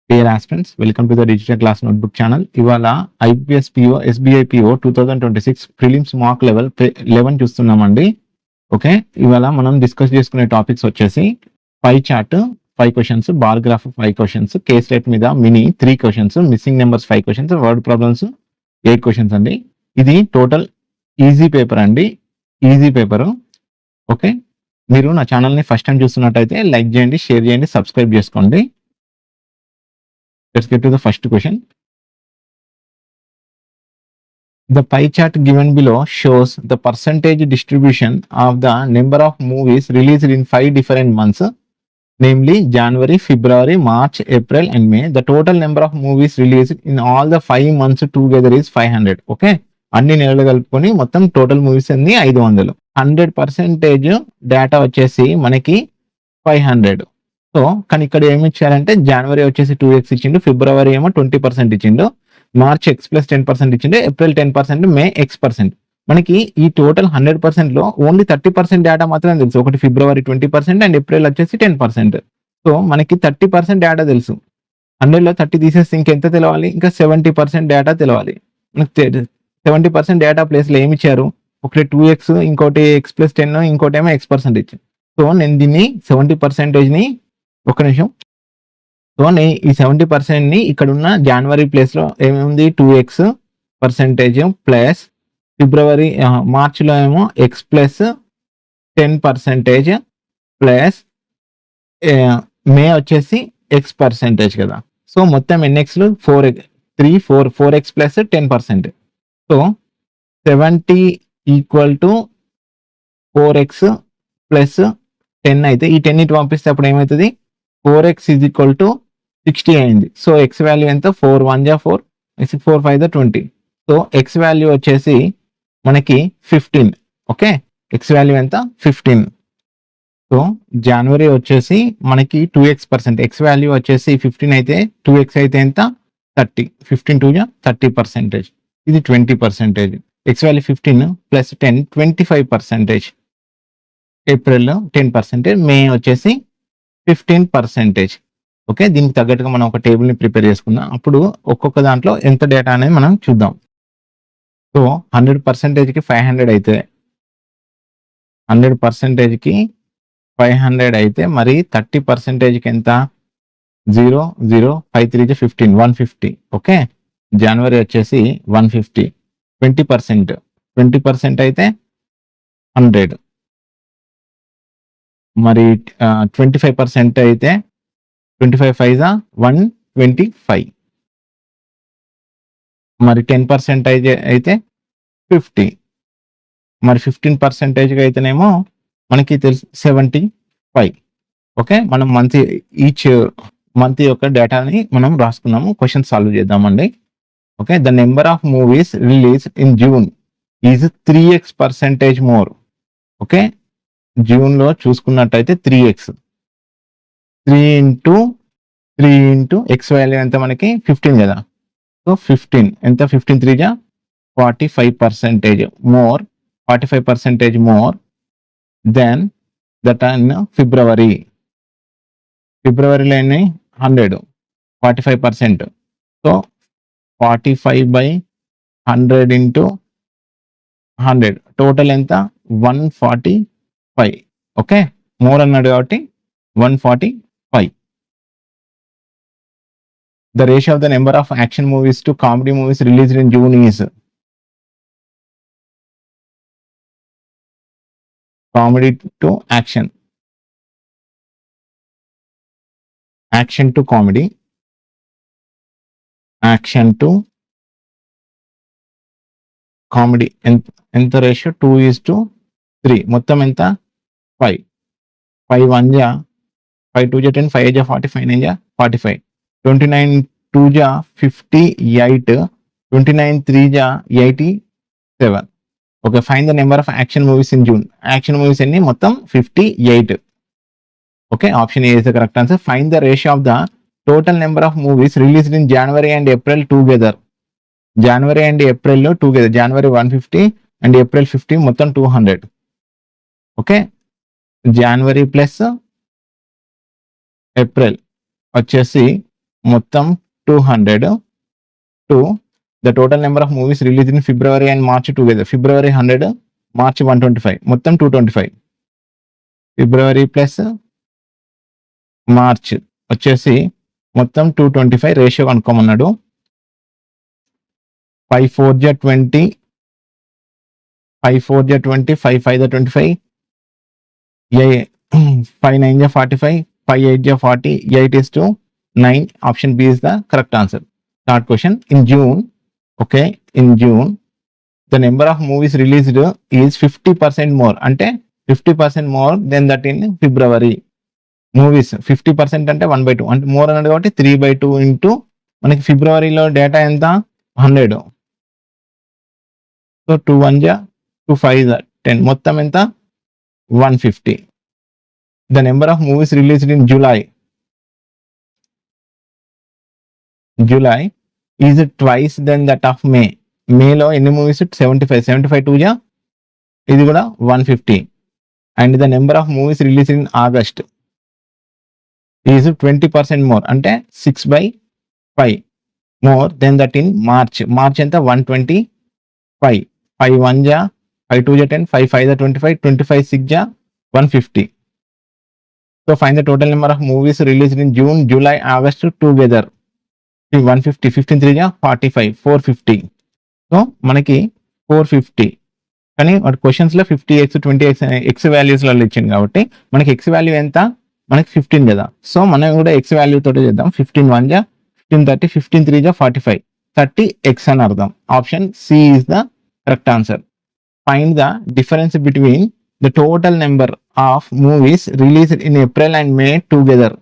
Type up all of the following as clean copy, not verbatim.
Dear aspirants, welcome to the Digital Class Notebook channel. ఇవాళ IPS PO, SBI PO 2026 prelims mark level 11 చూస్తున్నామండి. Okay, ఇవాళ మనం discuss చేసుకునే topics వచ్చేసి pie chart 5 questions, bar graph 5 questions, caselet మీద mini 3 questions, missing numbers 5 questions, word problems 8 questions అండి. ఇది total easy paper అండి, ఈజీ పేపర్. ఓకే, మీరు నా ఛానల్ని ఫస్ట్ టైం చూస్తున్నట్టయితే లైక్ చేయండి, షేర్ చేయండి, సబ్స్క్రైబ్ చేసుకోండి. Let's get to the first question. The pie chart given below shows the percentage distribution of the number of movies released in 5 different months, namely January, February, March, April and May. The total number of movies released in all the 5 months together is 500. Okay, అన్ని నెలలు కలుపుకొని మొత్తం total movies అన్ని 500. 100% data వచ్చేసి మనకి 500. So కానీ ఇక్కడ ఏమి ఇచ్చారంటే జనవరి వచ్చేసి 2x ఇచ్చిండు, ఫిబ్రవరి ఏమో 20% ఇచ్చిండు, మార్చ్ x ప్లస్ 10% ఇచ్చిండు, ఏప్రిల్ 10%, మే x%. మనకి ఈ టోటల్ 100%లో ఓన్లీ 30% డేటా మాత్రమే తెలుసు. ఒకటి ఫిబ్రవరి 20% అండ్ ఏప్రిల్ వచ్చేసి 10%. సో మనకి 30% డేటా తెలుసు. 100లో 30 తీసేస్తే ఇంకెంత తెలవాలి? ఇంకా 70% డేటా తెలవాలి. మనకు 70% డేటా ప్లేస్లో ఏమి ఇచ్చారు? ఒకటి 2x, ఇంకోటి x ప్లస్ 10, ఇంకోటి ఏమో x% ఇచ్చింది. సో నేను దీన్ని 70%ని ఒక నిమిషం. సో నేను ఈ 70%ని ఇక్కడ ఉన్న జనవరి ప్లేస్లో ఏముంది? 2x% ప్లస్ ఫిబ్రవరి, మార్చిలో ఏమో x ప్లస్ 10% ప్లస్ మే వచ్చేసి x% కదా. సో మొత్తం ఎన్ఎక్స్లు 4x plus 10%. So 70 equal to 4x plus 10 అయితే ఈ 10 ఇటు పంపిస్తే అప్పుడు ఏమవుతుంది? 4x ఈజ్ ఈక్వల్ టు 60 అయింది. సో ఎక్స్ వాల్యూ ఎంత? 4 1 జా 4, 4 5 జా 20. సో ఎక్స్ వాల్యూ వచ్చేసి మనకి 15. ఓకే, ఎక్స్ వాల్యూ ఎంత? 15. సో జనవరి వచ్చేసి మనకి 2x%, ఎక్స్ వాల్యూ వచ్చేసి 15 అయితే 2x అయితే ఎంత? 30. 15 2 జా 30%. ఇది 20%. X value 15 plus 10 25%. ఏప్రిల్ 10%, మే వచ్చేసి 15%. ఓకే, దీనికి తగ్గట్టుగా మనం ఒక టేబుల్ని ప్రిపేర్ చేసుకుందాం. అప్పుడు ఒక్కొక్క దాంట్లో ఎంత డేటా అనేది మనం చూద్దాం. సో 100%కి 500 అయితే, 100%కి 500 అయితే మరి 30%కి ఎంత? 0 0 5 3 15, 150. ఓకే, జనవరి వచ్చేసి 150. 20% అయితే 100. మరి 25% అయితే 25 5 జా 125. మరి 10% అయితే 50. మరి 15% అయితేనేమో మనకి తెలుసు 75. ఓకే, మనం ఈచ్ మంత్ యొక్క డేటాని మనం రాసుకున్నాము. క్వశ్చన్ సాల్వ్ చేద్దామండి. Okay, the number of movies release in June is 3x% more. Okay, జూన్లో చూసుకున్నట్టయితే 3x, 3 ఇంటూ ఎక్స్ వాల్యూ ఎంత? మనకి 15 కదా. సో 15 ఎంత? 15 3 జా 45% more, 45% more than that in February. ఫిబ్రవరిలో 100, 45%. సో 45/100 ఇంటూ 100 టోటల్ ఎంత? 145. ఓకే, మోర్ అన్నాడు కాబట్టి 145. The ratio of the number of action movies to comedy movies released in June is comedy to action, action to comedy, action to comedy. ఎంత ratio? 2:3. మొత్తం ఎంత? 5. 5 1 జా 5 2 జా 10, 5 జా 40, 5 9 జా 45, 29 2 జా 58, 29 3 జా 87. Okay, find the number of action movies in June. Action movies అన్ని మొత్తం 58. Okay, option A is the correct answer. Find the ratio of the total number of movies released in January and April together. January and April together, January 150 and April 50, మొత్తం 200. Okay, January plus April వచ్చేసి మొత్తం 200 to the total number of movies released in February and March together. February 100, March 125, మొత్తం 225. February plus March వచ్చేసి మొత్తం 225 ratio కనుక్కోమన్నాడు. 5 4 జా 20, 5 4 జా 20, 5 5 జా 25, 5 9 జా 45, 5 8 జా 40, 8 is to 9. Option B is the correct answer. Third question, in June, okay, in June, the number of movies released is 50% more. అంటే 50% more than that in February. Movies 50% అంటే 1/2 అంటే మోర్ అన్నాడు కాబట్టి 3/2 ఇంటూ మనకి ఫిబ్రవరిలో డేటా ఎంత 100. So 2 1 జా 2 5 జా 10 మొత్తం ఎంత 150. The number of movies released in July is twice than that of May. మేలో ఎన్ని మూవీస్ 75 2 జా ఇది కూడా 150. And the number of movies release in August is 20% more అంటే 6/5 more than that in March ఎంత 125. 5 1 జా 5 2 జా 10, 5 5 జా 25, 25 6 జా 150. So find the total number of movies released in June July August together. 150, 15 3 జా 45, 450. సో మనకి 450 కానీ వాటి క్వశ్చన్స్లో 50x 20x ఎక్స్ వాల్యూస్లలో ఇచ్చింది కాబట్టి మనకి ఎక్స్ వాల్యూ ఎంత మనకి 15 కదా. సో మనం కూడా ఎక్స్ వాల్యూ తోటి చేద్దాం. 15 1 జా 15 30, 15 3 జా 45, 30x అని అర్థం. Option C is the correct answer. Find the difference between the total number of movies released in April and May together.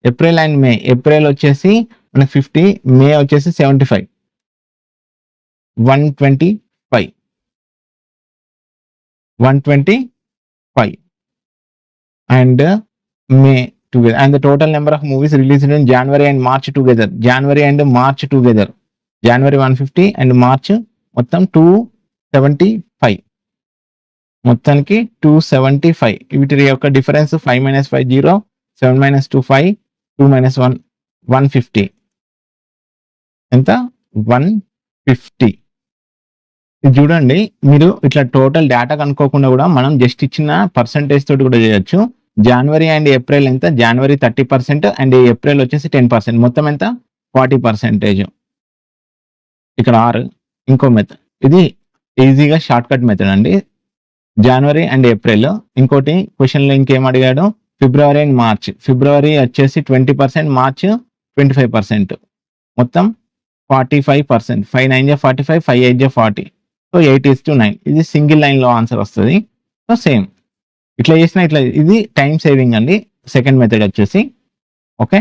April and May, April వచ్చేసి మనకి 50, మే వచ్చేసి 75, 125 and May together. And the total number of movies released in January and March together. January 150 and March మొత్తం 275. మొత్తానికి 275. వీటి యొక్క difference 5 - 5 0, 7 - 2 5, 2 - 1 150. ఎంత 150. ఇది చూడండి, మీరు ఇట్లా టోటల్ డేటా కనుక్కోకుండా కూడా మనం జస్ట్ ఇచ్చిన పర్సంటేజ్ తోటి కూడా చేయొచ్చు. జనవరి అండ్ ఏప్రిల్ ఎంత, జనవరి 30% అండ్ ఏప్రిల్ వచ్చేసి 10%, మొత్తం ఎంత 40%. ఇక్కడ 6. ఇంకో మెథడ్, ఇది ఈజీగా షార్ట్ కట్ మెథడ్ అండి. జనవరి అండ్ ఏప్రిల్. ఇంకోటి క్వశ్చన్లో ఇంకేం అడిగాడు, ఫిబ్రవరి అండ్ మార్చ్. ఫిబ్రవరి వచ్చేసి 20%, మార్చ్ 25%, మొత్తం 45%. 5 9 జా 45, 5 8 జా 40. So 8 is to 9. ఇది సింగిల్ లైన్లో ఆన్సర్ వస్తుంది. సో సేమ్ ఇట్లా చేసిన ఇట్లా, ఇది టైం సేవింగ్ అండి. సెకండ్ మెథడ్ వచ్చేసి. Okay,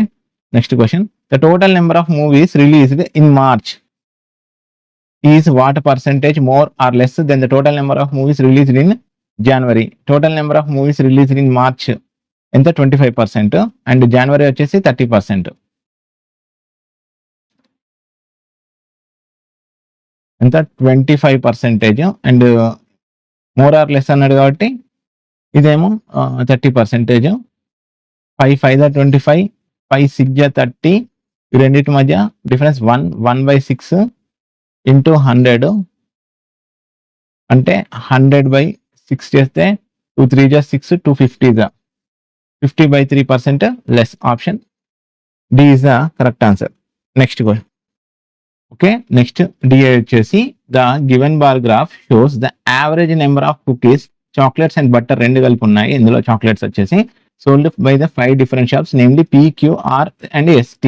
next question. The total number of movies released in March is what percentage more or less than the total number of movies released in January. Total number of movies released in March ఎంత 25% and జనవరి వచ్చేసి 30%. ఎంత 25% and more or less అన్నాడు కాబట్టి ఇదేమో 30%. 5 5 జా 25, 5 6 జా 30. ఈ రెండింటి మధ్య డిఫరెన్స్ 1/6 ఇంటూ 100 అంటే 100/6 చేస్తే 2 3 జా 6, 250 జా 50/3% less. Option D is the correct answer. Next question. Okay, next D వచ్చేసి the given bar graph shows the average number of cookies, chocolates and butter రెండు కలిపి ఉన్నాయి. ఇందులో చాక్లెట్స్ వచ్చేసి sold by the 5 different shops, namely PQR and ST.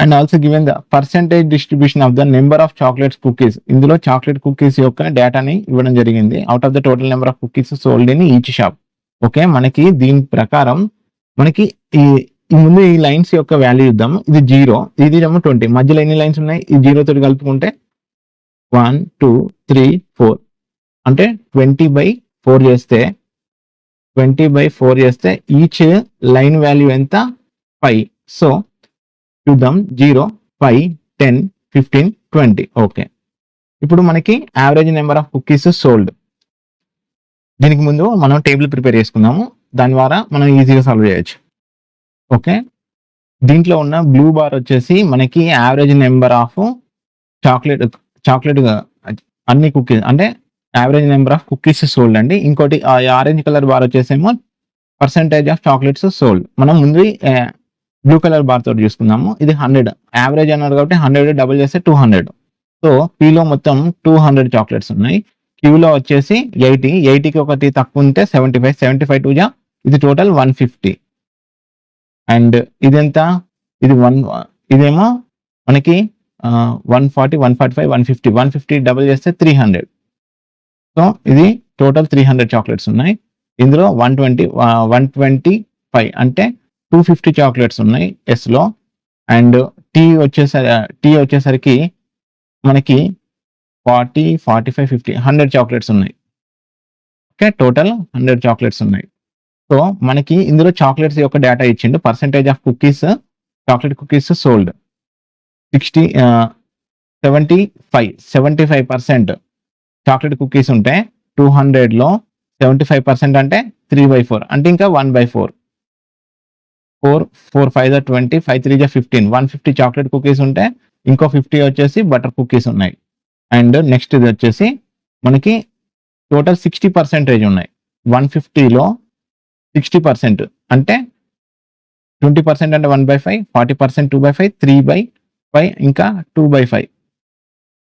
And also given the percentage distribution of the number of chocolates cookies. ఇందులో chocolate cookies యొక్క డేటాని ఇవ్వడం జరిగింది. Out of the total number of cookies sold in each shop. Okay, మనకి దీని ప్రకారం మనకి ఈ ముందు ఈ లైన్స్ యొక్క వాల్యూ ఇద్దాం. ఇది 0, ఇది 20. మధ్యలో ఎన్ని లైన్స్ ఉన్నాయి, ఈ 0 తోటి కలుపుకుంటే 1 2 3 4 అంటే 20/4 చేస్తే 20/4 చేస్తే ఈచ్ లైన్ వాల్యూ ఎంత 5. సో చూద్దాం, 0 5 10 15 20. ఓకే, ఇప్పుడు మనకి average number of cookies sold. దీనికి ముందు మనం టేబుల్ ప్రిపేర్ చేసుకుందాము, దాని ద్వారా మనం ఈజీగా సాల్వ్ చేయొచ్చు. ఓకే, దీంట్లో ఉన్న బ్లూ బార్ వచ్చేసి మనకి average number of chocolate chocolate అన్ని కుకీస్ అంటే average number of cookies sold అండి. ఇంకోటి ఆరెంజ్ కలర్ బార్ వచ్చేసేమో పర్సెంటేజ్ ఆఫ్ చాక్లెట్స్ సోల్డ్. మనం ముందు బ్లూ కలర్ బార్ తోటి చూసుకుందాము. ఇది 100 యావరేజ్ అన్నారు కాబట్టి 100 డబుల్ చేస్తే 200. సో పీలో మొత్తం 200 చాక్లెట్స్ ఉన్నాయి. క్యూలో వచ్చేసి 80, 80కి ఒకటి తక్కువ ఉంటే 75, 75 టూ జా ఇది టోటల్ 150. అండ్ ఇదెంత, ఇది ఇదేమో మనకి 140, 145, 150, 150 డబుల్ చేస్తే 300. సో ఇది టోటల్ 300 చాక్లెట్స్ ఉన్నాయి. ఇందులో 125 అంటే 250 చాక్లెట్స్ ఉన్నాయి ఎస్లో. అండ్ టీ వచ్చేసరికి మనకి 40, 45, 50, 100 చాక్లెట్స్ ఉన్నాయి. ఓకే, టోటల్ 100 చాక్లెట్స్ ఉన్నాయి. సో మనకి ఇందులో చాక్లెట్స్ యొక్క డేటా ఇచ్చిండు. Percentage of cookies, chocolate cookies sold 75% chocolate cookies ఉంటే 200లో 75% అంటే 3/4 అంటే ఇంకా 1/4. 4 5 20, 5 3 15, 150 చాక్లెట్ కుకీస్ ఉంటే ఇంకో 50 వచ్చేసి బటర్ కుకీస్ ఉన్నాయి. అండ్ నెక్స్ట్ ఇది వచ్చేసి మనకి టోటల్ 60% ఉన్నాయి. 150లో 60% అంటే 20% అంటే 1/5, 40% 2/5, 3/5 ఇంకా 2/5,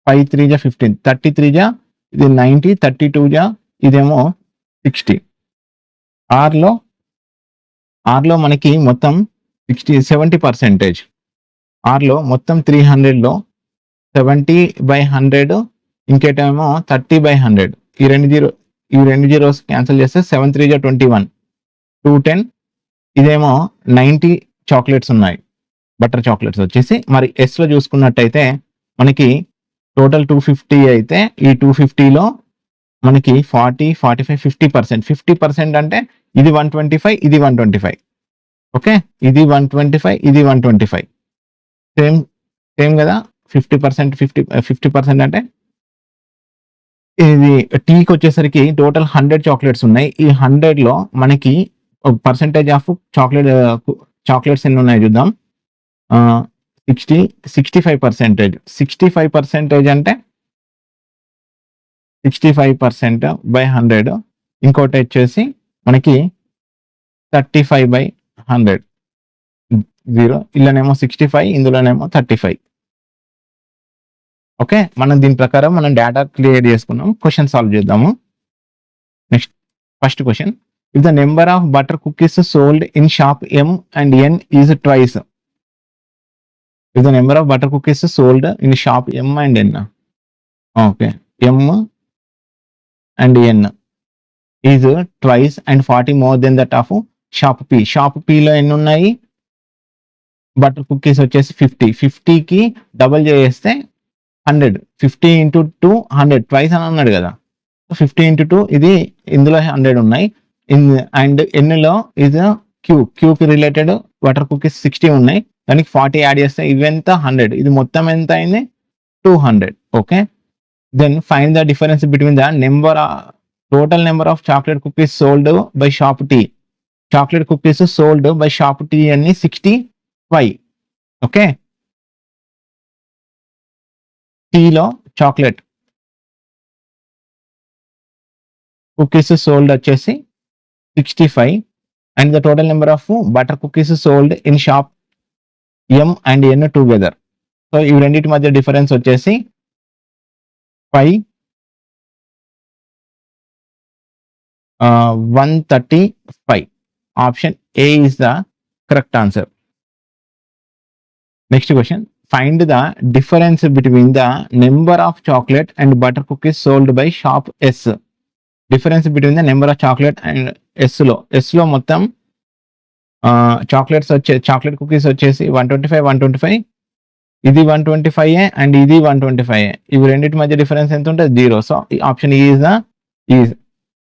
5 3 15, 33 ఇది 90, 32 ఇదేమో 60. ఆర్లో మనకి మొత్తం 70%. ఆర్లో మొత్తం 300లో 70/100 ఇంకేటేమో 30/100. ఈ రెండు జీరోస్ క్యాన్సిల్ చేస్తే 7 3 21, 210. ఇదేమో 90 చాక్లెట్స్ ఉన్నాయి, బటర్ చాక్లెట్స్ వచ్చేసి. మరి ఎస్లో చూసుకున్నట్టయితే మనకి టోటల్ 250 అయితే ఈ 250లో మనకి 40, 45, 50%. 50% అంటే ఇది 125, ఇది 125. ఓకే, ఇది 125, ఇది 125. సేమ్ కదా. 50%, 50% అంటే ఇది టీకి వచ్చేసరికి టోటల్ 100 చాక్లెట్స్ ఉన్నాయి. ఈ 100లో మనకి పర్సెంటేజ్ ఆఫ్ చాక్లెట్స్ ఎన్ని ఉన్నాయి చూద్దాం. 65%. 65% అంటే 65/100. ఇంకోటి వచ్చేసి మనకి 35/100. 0 ఇలానేమో 65, ఇందులోనేమో 35. ఓకే, మనం దీని ప్రకారం మనం డేటా క్లియర్ చేసుకున్నాం. క్వశ్చన్ సాల్వ్ చేద్దాము. Next first question, if the number of butter cookies sold in shop M and N is twice. If the number of butter cookies sold in shop M and N, okay, M and N is twice and 40 more than that of shop P. Shop Pలో ఎన్ని ఉన్నాయి, butter cookies వచ్చేసి 50. 50కి double చేస్తే 100. 50 into 2 100, twice అని అన్నాడు కదా. 50 into 2 ఇది ఇందులో 100 ఉన్నాయి. అండ్ ఎన్లో ఇది క్యూకి రిలేటెడ్ బటర్ కుకీస్ 60 ఉన్నాయి. దానికి 40 యాడ్ చేస్తే ఇవెంత 100. ఇది మొత్తం ఎంత అయింది, 200. Okay, then find the difference between the total number of chocolate cookies sold by shop T. Chocolate cookies sold by shop T అన్ని 65. ఓకే, టీలో చాక్లెట్ కుకీస్ సోల్డ్ వచ్చేసి 65 and the total number of butter cookies sold in shop M and N together. So ఈ రెండింటి మధ్య difference వచ్చేసి 135. Option A is the correct answer. Next question, find the difference between the number of chocolate and butter cookies sold by shop S. Difference between the number of chocolate and ఎస్లో మొత్తం chocolate cookies వచ్చేసి 125, 125. ఇది 125 and ఇది 125. ఇవి రెండింటి మధ్య difference ఎంత ఉంటుంది, 0. So option is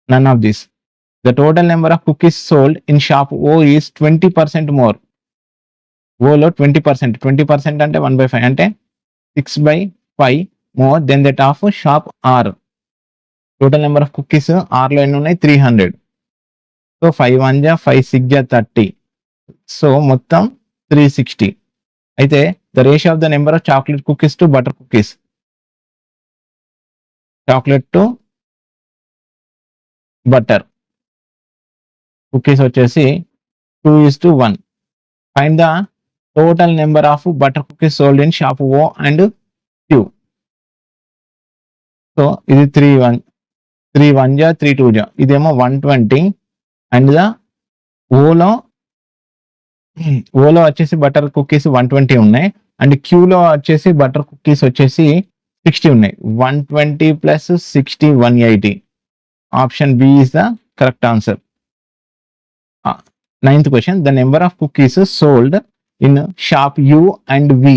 none of this. The total number of cookies sold in shop O is 20% more. ఓలో 20% అంటే 1/5 అంటే 6/5 more than that of shop R. Total number of cookies ఆర్లో ఎన్ని ఉన్నాయి, 300. సో 5 1 5 6 30. సో మొత్తం 360. అయితే the ratio of the number of chocolate cookies to butter cookies. Chocolate to butter cookies వచ్చేసి 2:1. Find the total number of butter cookies sold in shop O and Q. So ఇది 3 1 జా 3 2 జా, ఇదేమో 120 and the Ola వచ్చేసి butter cookies 120 ఉన్నాయి and క్యూలో వచ్చేసి butter cookies వచ్చేసి 60 ఉన్నాయి. 120 plus 60 180. Option B is the correct answer. 9th question, the number of cookies sold in shop U and V.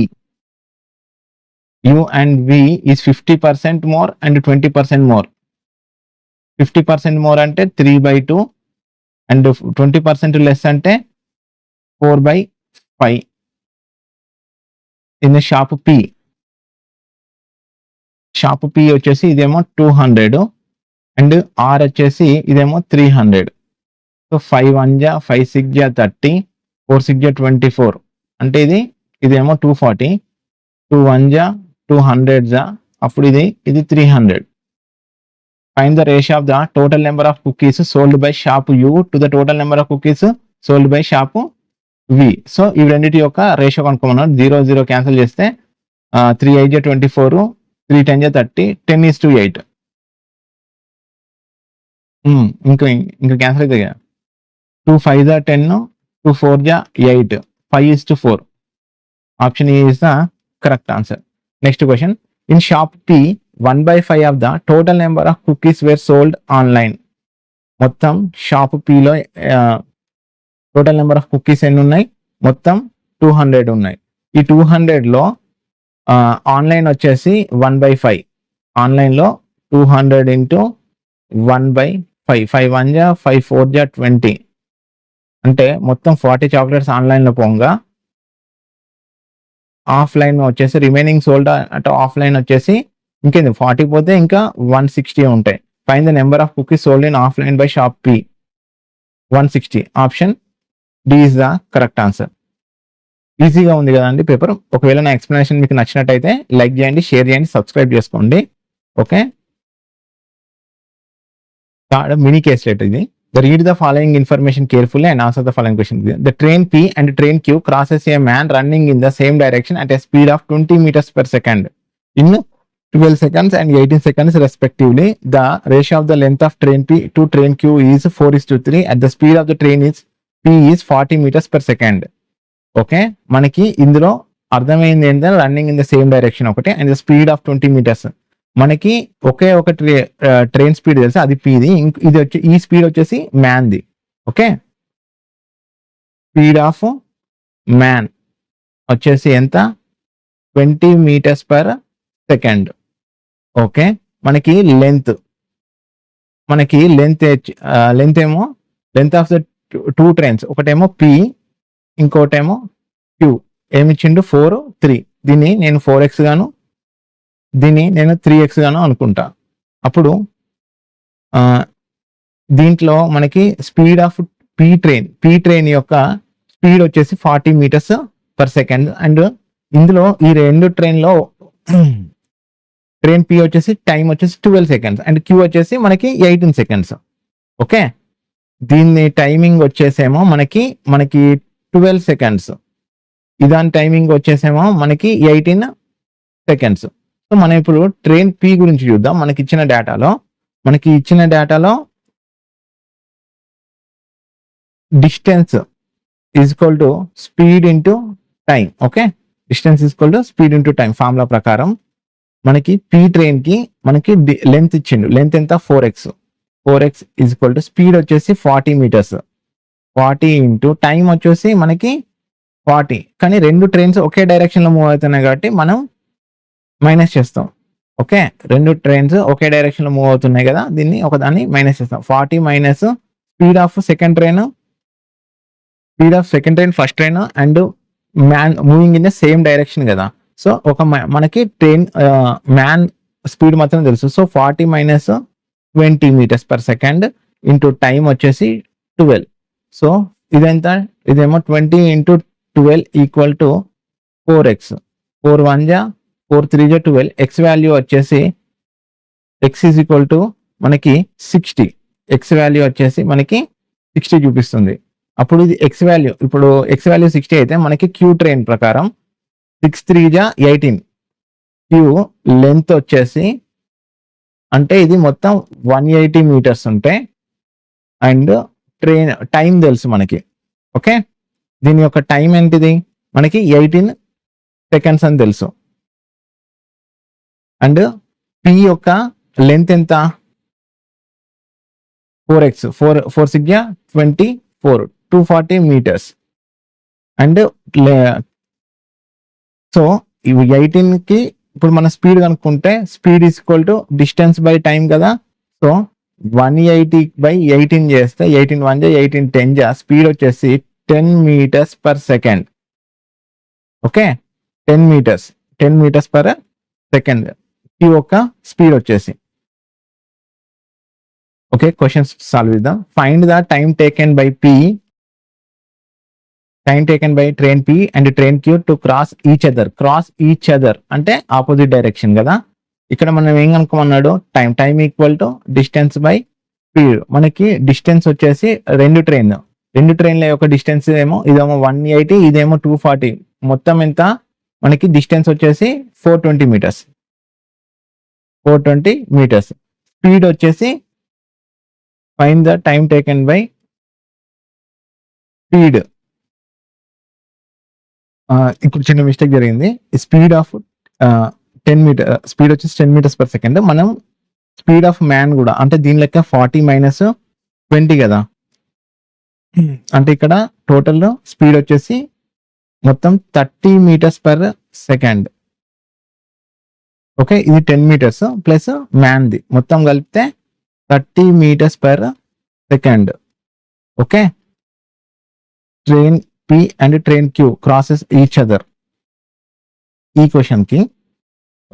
U and V is 50% more and 20% more. 50% more అంటే 3/2 and 20% less అంటే 4/5 in the shop P. Shop P వచ్చేసి ఇదేమో 200 and R వచ్చేసి ఇదేమో 300. So 5 1 జా 5 6 జా 30, 4 6 జా 24 అంటే ఇదేమో 240, 2 1 జా 200 జా, అప్పుడు ఇది 300. Find the ratio of the total number of cookies sold by shop U to the total number of cookies sold by shop V. So ఈ రెండింటి యొక్క రేషియో కనుక్కోమన్నాడు. 0 0 క్యాన్సిల్ చేస్తే 3 8 జా 24, 3 10 జా 30, 10:8. ఇంకా క్యాన్సిల్ అయితే 2 5 జా 10, 2 4 జా 8, 5:4. Option A is the correct answer. Next question, in shop P 1/5 of the total number of cookies were sold online. మొత్తం షాప్ Pలో టోటల్ నెంబర్ ఆఫ్ కుకీస్ ఎన్ని ఉన్నాయి? మొత్తం 200 ఉన్నాయి. ఈ 200లో ఆన్లైన్ వచ్చేసి 1/5. ఆన్లైన్లో 200 into 1/5, 5 1 జా 5 4 జా 20 అంటే మొత్తం 40 చాక్లెట్స్ ఆన్లైన్లో పోగా ఆఫ్లైన్ వచ్చేసి రిమైనింగ్ సోల్డ్ అంటే ఆఫ్లైన్ వచ్చేసి ఇంకేంది 40 పోతే ఇంకా 160 ఉంటాయి. Find the number of cookies sold in offline by shop P. 160. Option D is the correct answer. ఈజీగా ఉంది కదండి పేపర్. ఒకవేళ నా ఎక్స్ప్లెనేషన్ మీకు నచ్చినట్టయితే లైక్ చేయండి, షేర్ చేయండి, సబ్స్క్రైబ్ చేసుకోండి. ఓకే, మినీ కేస్ లెట్ ఇది. Read the following information carefully and answer the following question. The train P and train Q crosses a man running in the same direction at a speed of 20 meters per second in 12 seconds and 18 seconds respectively. The ratio of the length of train P to train Q is 4:3 at the speed of the train is P is 40 meters per second. Okay, మనకి ఇందులో అర్థమైంది ఏంటంటే running in the same direction ఒకటి and the speed of 20 meters. మనకి ఒకే ఒక train speed తెలుసు, అది పీది. ఇది వచ్చి ఈ స్పీడ్ వచ్చేసి మ్యాన్ది. ఓకే, స్పీడ్ ఆఫ్ మ్యాన్ వచ్చేసి ఎంత? 20 meters per second. ఓకే, మనకి లెంత్ ఏమో లెంత్ ఆఫ్ ద 2 trains, ఒకటేమో పి ఇంకోటేమో క్యూ. ఏమిచ్చిండు? 4 3. దీన్ని నేను 4x గాను దీన్ని నేను 3x గాను అనుకుంటా. అప్పుడు దీంట్లో మనకి స్పీడ్ ఆఫ్ పీ ట్రైన్ యొక్క స్పీడ్ వచ్చేసి 40 meters per second అండ్ ఇందులో ఈ రెండు ట్రైన్లో ట్రైన్ పి వచ్చేసి టైం వచ్చేసి 12 seconds అండ్ క్యూ వచ్చేసి మనకి 18 seconds. ఓకే, దీన్ని టైమింగ్ వచ్చేసేమో మనకి 12 seconds, ఇదాని టైమింగ్ వచ్చేసేమో మనకి 18 seconds. సో మనం ఇప్పుడు ట్రైన్ పి గురించి చూద్దాం. మనకి ఇచ్చిన డేటాలో distance is equal to speed into time. Okay, distance is equal to speed into time formula ప్రకారం మనకి పి ట్రైన్ కి మనకి లెంత్ ఇచ్చిండు. లెంత్ ఎంత? 4x is equal to speed వచ్చేసి 40 meters, 40 ఇంటూ టైం వచ్చేసి మనకి 40. కానీ రెండు ట్రైన్స్ ఒకే డైరెక్షన్ లో మూవ్ అవుతున్నాయి కాబట్టి మనం మైనస్ చేస్తాం. ఓకే, రెండు ట్రైన్స్ ఒకే డైరెక్షన్ లో మూవ్ అవుతున్నాయి కదా, దీన్ని ఒకదాన్ని మైనస్ చేస్తాం. 40 minus speed of second train first train and man moving in the same direction కదా. సో మనకి ట్రైన్ మ్యాన్ స్పీడ్ మాత్రం తెలుసు. So 40 minus 20 meters per second into time వచ్చేసి 12. సో ఇదెంత? ఇదేమో 20 into 12 ఈక్వల్ టు 4x. 4 1 జా 4 3 జా 12. x వాల్యూ వచ్చేసి x ఈజ్ ఈక్వల్ టు మనకి 60. x వాల్యూ వచ్చేసి మనకి 60 చూపిస్తుంది. అప్పుడు ఇది x వాల్యూ, ఇప్పుడు x వాల్యూ 60 అయితే మనకి క్యూ ట్రైన్ ప్రకారం 6 3 జా 18. క్యూ లెంత్ వచ్చేసి అంటే ఇది మొత్తం 180 మీటర్స్ ఉంటాయి. అండ్ ట్రైన్ టైం తెలుసు మనకి. ఓకే, దీని యొక్క టైం ఏంటిది మనకి 18 సెకండ్స్ అని తెలుసు. అండ్ పి యొక్క లెంత్ ఎంత 4x, 4 6 జా 24, 240 మీటర్స్. అండ్ సో ఇవి 18కి ఇప్పుడు మన స్పీడ్ కనుక్కుంటే speed is equal to distance by time కదా. సో 180/18 చేస్తే 18 1 జా 18 10 జా స్పీడ్ వచ్చేసి 10 metres per second. Okay, 10 metres per second ఈ యొక్క స్పీడ్ వచ్చేసి. ఓకే, క్వశ్చన్స్ సాల్వ్ చేద్దాం. Find the time taken by P, time taken by train P and train Q to cross each other అంటే opposite direction కదా. ఇక్కడ మనం ఏం కనుక్కోమన్నాడు, time equal to distance by speed. మనకి డిస్టెన్స్ వచ్చేసి రెండు ట్రైన్ల యొక్క డిస్టెన్స్ ఏమో ఇదేమో 180, ఇదేమో 240. మొత్తం ఎంత మనకి డిస్టెన్స్ వచ్చేసి 420 మీటర్స్. స్పీడ్ వచ్చేసి find the time taken by speed. ఇప్పుడు చిన్న మిస్టేక్ జరిగింది. స్పీడ్ ఆఫ్ 10 మీటర్, స్పీడ్ వచ్చేసి 10 మీటర్స్ పర్ సెకండ్. మనం స్పీడ్ ఆఫ్ మ్యాన్ కూడా అంటే దీని లెక్క 40 - 20 కదా. అంటే ఇక్కడ టోటల్ స్పీడ్ వచ్చేసి మొత్తం 30 మీటర్స్ పర్ సెకండ్. ఓకే, ఇది 10 మీటర్స్ ప్లస్ మ్యాన్ది మొత్తం కలిపితే 30 metres per second. Okay, train P and train Q crosses each other ఈ క్వశ్చన్ కి.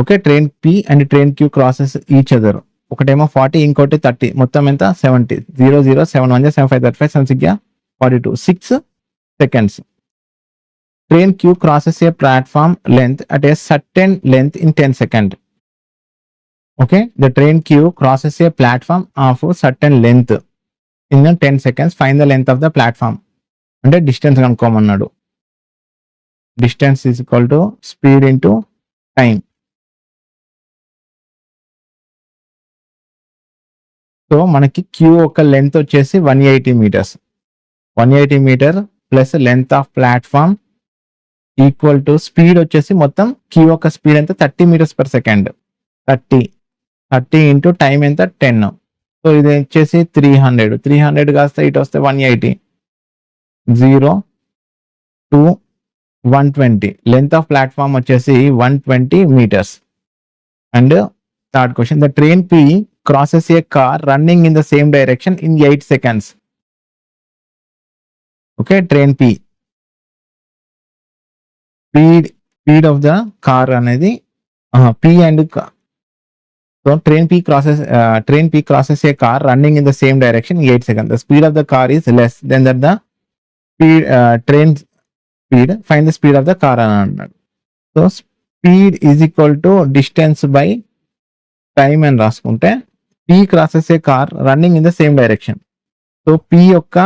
Okay, train P and train Q crosses each other. ఒకటేమో 40, ఇంకోటి 30. మొత్తం ఎంత 70. 0 0 7 1 7 5 35 7 6 42, 6 seconds. Train Q crosses a platform length at a certain length in 10 seconds. Okay, the train Q crosses a platform of a certain length in 10 seconds. Find the length of the platform. అంటే distance కనుక్కోమన్నాడు. Distance is equal to speed into time. So మనకి Q యొక్క length వచ్చేసి 180 meters. 180 meter plus length of platform equal to speed వచ్చేసి మొత్తం Q యొక్క speed ఎంత 30 metres per second. 30 into time ఎంత 10. సో ఇది వచ్చేసి 300 కాస్త ఇటు వస్తే 180. 0 to 120. లెంత్ ఆఫ్ ప్లాట్ఫామ్ వచ్చేసి 120 metres. And third question, the train P crosses a car running in the same direction in 8 seconds. Okay, train P. Speed of the car అనేది P and so train P crosses a car running in the same direction in 8 seconds. The speed of the car is less than that the train speed. Find the speed of the car అని అన్నాడు. So speed is equal to distance by time అని రాసుకుంటే P crosses a car running in the same direction. So P యొక్క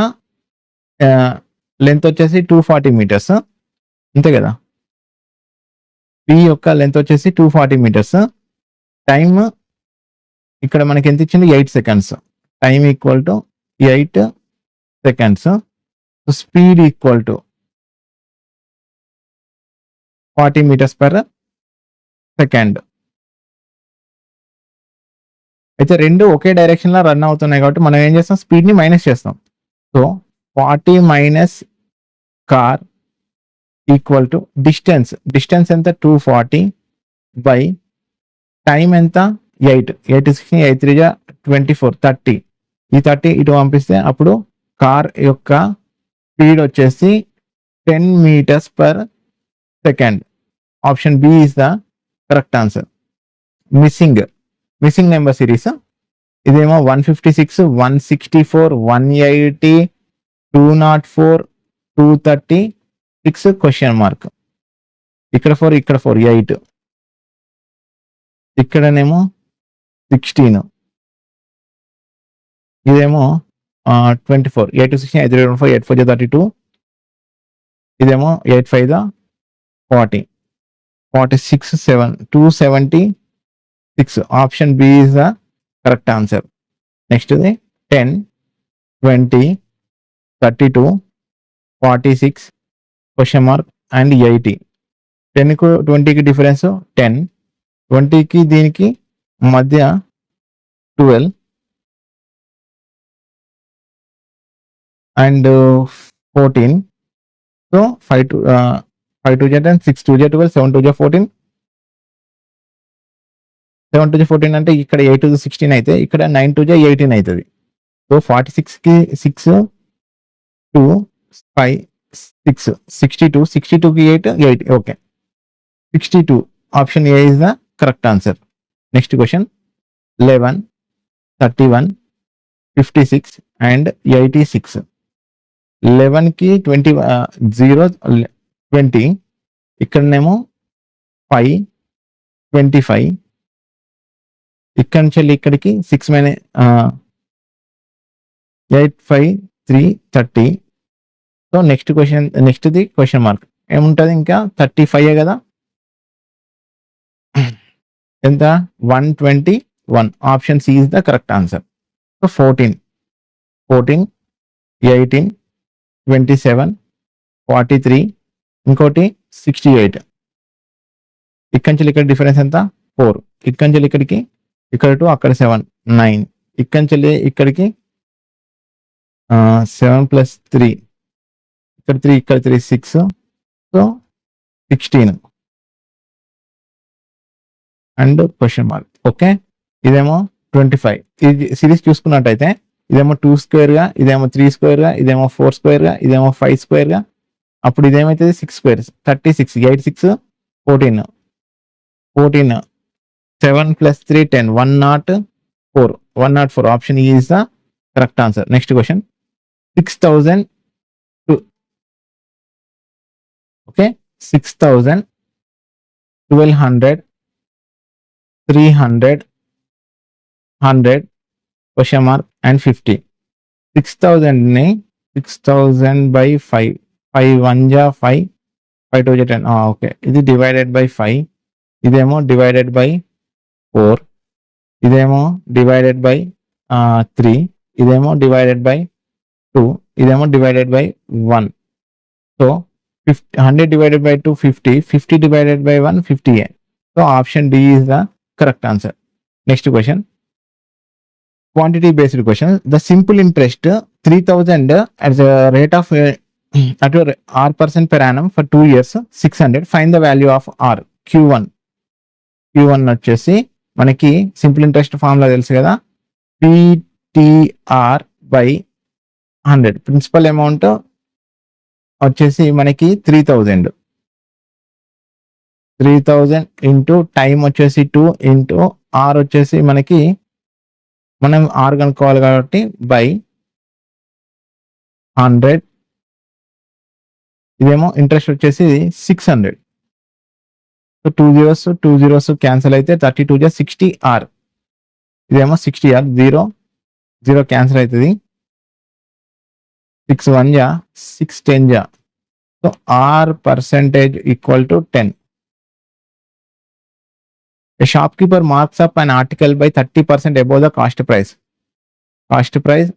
length వచ్చేసి 240 metres అంతే కదా. P యొక్క length వచ్చేసి 240 మీటర్స్. టైం ఇక్కడ మనకి ఎంత ఇచ్చింది 8 seconds. Time equal to 8 seconds. Speed equal to 40 metres per second. అయితే రెండు ఒకే డైరెక్షన్ లో రన్ అవుతున్నాయి కాబట్టి మనం ఏం చేస్తాం, స్పీడ్ ని మైనస్ చేస్తాం. So 40 minus car equal to distance ఎంత 240 బై టైం ఎంత 8 16 8 3 24 30. ఈ 30 ఇటు పంపిస్తే అప్పుడు కార్ యొక్క స్పీడ్ వచ్చేసి 10 metres per second. Option B is the correct answer. Missing number series ఇదేమో 156 164 180 204 230 6 క్వశ్చన్ మార్క్, ఇక్కడ 4, ఇక్కడ 4, 8, ఇక్కడనేమో 16, ఇదేమో 24, 8 16, 8 24, 8 4 32, ఇదేమో 8 5 40, 46 7 276. Option B is the correct answer. Next 10 20 32 46 question mark and 80. 10కు 20కి డిఫరెన్స్ 10, 20కి దీనికి మధ్య 12 అండ్ 14. సో 5 2 10, 6 2 12, 7 2 14, 7 2 14 అంటే ఇక్కడ 8 2 16 అయితే ఇక్కడ 9 2 18 అవుతుంది. సో 46కి 6 2 5 6 62, 62కి 8 okay 62. Option A is the correct answer. Next question 11 31 56 and 86. 11కి 20 0 20, ఇక్కడనేమో 5 25, ఇక్కడ నుంచి ఇక్కడికి 6 8 5 3 30. సో నెక్స్ట్ క్వశ్చన్ మార్క్ ఏముంటుంది, ఇంకా 35 కదా, ఎంత 121. Option C is the correct answer. So 14 18 27 43, ఇంకోటి 68. ఇక్కడి నుంచి ఇక్కడ డిఫరెన్స్ ఎంత 4, ఇక్కడి నుంచి ఇక్కడికి ఇక్కడ 2 అక్కడ 7 9, ఇక్కడి నుంచి ఇక్కడికి 7 + 3, ఇక్కడ 3 ఇక్కడ 3 6, so 16 and question mark. Okay, ఇదేమో 25. ఇది సిరీస్ చూసుకున్నట్టయితే ఇదేమో 2 స్క్వేర్గా, ఇదేమో 3 స్క్వేర్గా, ఇదేమో 4 స్క్వేర్గా, ఇదేమో 5 స్క్వేర్గా, అప్పుడు ఇదేమైతుంది 6 స్క్వేర్స్ 36, 8 6 14 7 + 3 10 104. ఆప్షన్ ఈ is the correct answer. Next question 6000 okay 6000 1200 300 100 question mark and 50. 6000ని 6000 by 5, 5 1 = 5, 5 2 = 10. Okay, ఇది డివైడెడ్ బై 5, ఇదేమో డివైడెడ్ బై 4, ఇదేమో డివైడెడ్ బై 3, ఇదేమో డివైడెడ్ బై 2, ఇదేమో divided by 1. So 100 divided by 2 50, 50 divided by 1 50. So option D is the correct answer. Next question, quantity based question. The simple interest 3000 at the rate of at R% per annum for 2 years 600. Find the value of R. Q1 వచ్చేసి మనకి simple interest formula తెలుసు కదా, PTR by 100. Principal amount వచ్చేసి మనకి 3000 into time వచ్చేసి 2 into are వచ్చేసి మనకి మనం ఆర్ కనుక్కోవాలి కాబట్టి బై 100. ఇదేమో ఇంట్రెస్ట్ వచ్చేసి 600. సో 2 zeros క్యాన్సిల్ అయితే 32 = 60 ఆర్. ఇదేమో 60 ఆర్, 0 క్యాన్సిల్ అవుతుంది, 6 1 = 6 10 = so R percentage equal to 10. A shopkeeper marks up an article by 30% above the cost price. Cost price,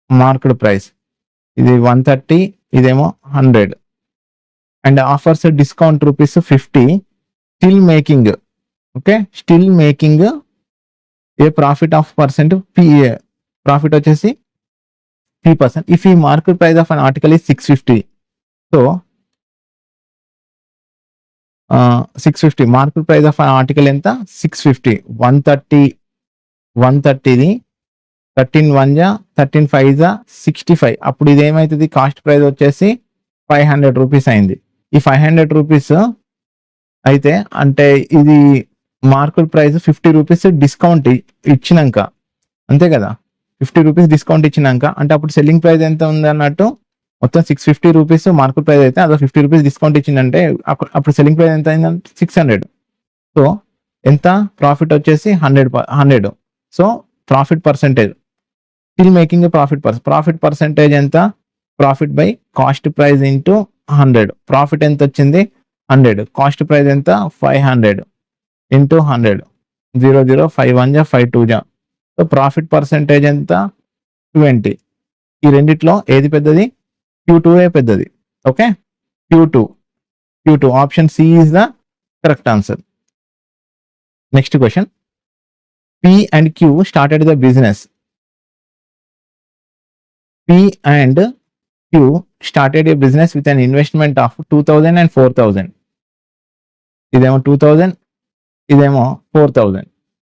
marked price. ఇది 130, ఇదేమో 100. And offers a discount ₹50. Still making a profit of percent PA. Profit వచ్చేసి 3%. If the market price of an article is 650, so 650 market price of article ఎంత 650. 130ది 13 1 = 13 5 = 65. అప్పుడు ఇది ఏమవుతుంది, cost price వచ్చేసి 500 rupees అయింది. ఈ 500 రూపీస్ అయితే అంటే ఇది మార్కెట్ ప్రైస్ 50 రూపీస్ డిస్కౌంట్ ఇచ్చినాక, అంతే కదా, 50 రూపీస్ డిస్కౌంట్ ఇచ్చినాక అంటే అప్పుడు సెల్లింగ్ ప్రైస్ ఎంత ఉంది అన్నట్టు మొత్తం 650 రూపీస్ మార్కెట్ ప్రైస్ అయితే అదో 50 రూపీస్ డిస్కౌంట్ ఇచ్చిందంటే అప్పుడు సెల్లింగ్ ప్రైస్ ఎంత అయిందంటే 600. సో ఎంత ప్రాఫిట్ వచ్చేసి 100. So profit percentage still making profit percentage ఎంత, profit by cost price into 100. Profit ఎంత వచ్చింది 100, కాస్ట్ ప్రైస్ ఎంత 500 ఇంటూ 100. 0 0 5 1 జా 5 2 జా. సో ప్రాఫిట్ పర్సెంటేజ్ ఎంత 20. ఈ రెండిట్లో ఏది పెద్దది, Q2 పెద్దది. Okay, Q2 option C is the correct answer. Next question, P and Q started the business. P and Q started a business with an investment of 2000 and 4000. ఇదేమో 2000, ఇదేమో 4000.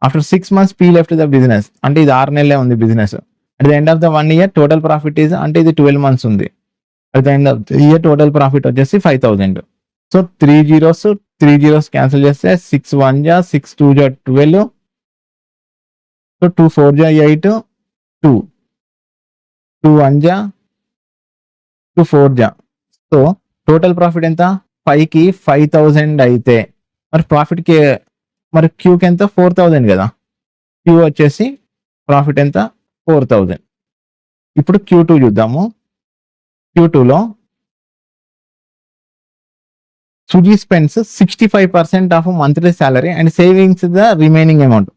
After 6 months P left the business, అంటే ఇది 6 నెలలే ఉంది business. At the end of the 1 year total profit is, అంటే ఇది 12 months ఉంది. At the end of the year total profit వచ్చేసి 5000. సో 3 zeros క్యాన్సిల్ చేస్తే 6 1 జా 6 2 జా 12. సో 2 4 జా 8, 2 1 జా 2 4 జా. సో టోటల్ ప్రాఫిట్ ఎంత, 5కి 5000 అయితే మరి ప్రాఫిట్కి, మరి క్యూకి ఎంత 4000 కదా. క్యూ వచ్చేసి ప్రాఫిట్ ఎంత 4000. ఇప్పుడు Q2 చూద్దాము. Q2లో Suzy spends 65% of monthly salary and savings the remaining amount.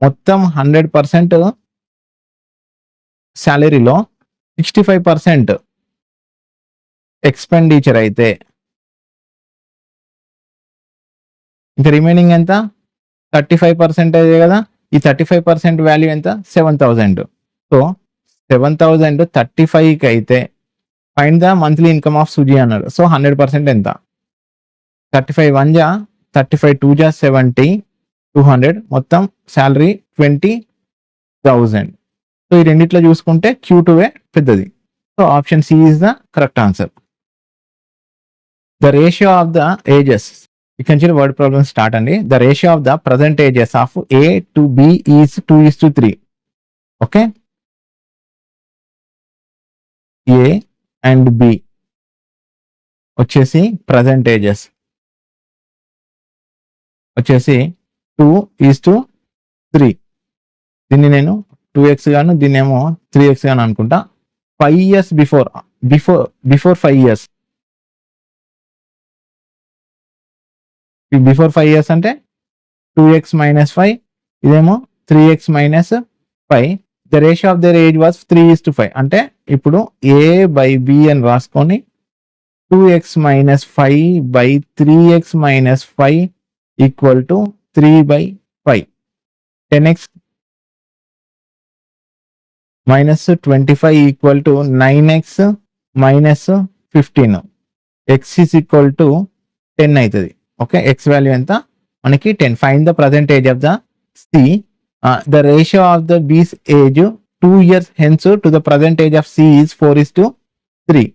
మొత్తం 100% శాలరీలో 65% ఎక్స్పెండిచర్ అయితే ఇంకా రిమైనింగ్ ఎంత 35% కదా. ఈ 35% వాల్యూ ఎంత 7000. సో 7000 35కి అయితే find the monthly income of Suji అన్నాడు. సో 100% ఎంత, 35 1 జా 35 2 జా 70, 200, మొత్తం శాలరీ 20,000. సో ఈ రెండిట్లో చూసుకుంటే Q2 పెద్దది. So option C is the correct answer. The ratio of the ages, ఇక్కడ నుంచి వర్డ్ ప్రాబ్లమ్ స్టార్ట్ అండి. The ratio of the present ages of A to B is 2:3. Okay, A and B వచ్చేసి present ages వచ్చేసి 2:3. దీన్ని నేను 2x గాను దీన్నేమో 3x గాను అనుకుంటా. 5 years before 5 years, before 5 years అంటే 2x - 5, ఇదేమో 3x - 5. The ratio of their age was 3:5. అంటే ఇప్పుడు A/B అని రాసుకొని 2x - 5/3x - 5 equal to 3/5. 10x - 25 equal to 9x - 15. x is equal to 10 అవుతుంది. ఓకే, ఎక్స్ వాల్యూ ఎంత మనకి 10. Find the present age of the C. The ratio of the B's age 2 years hence to the present age of C is 4:3.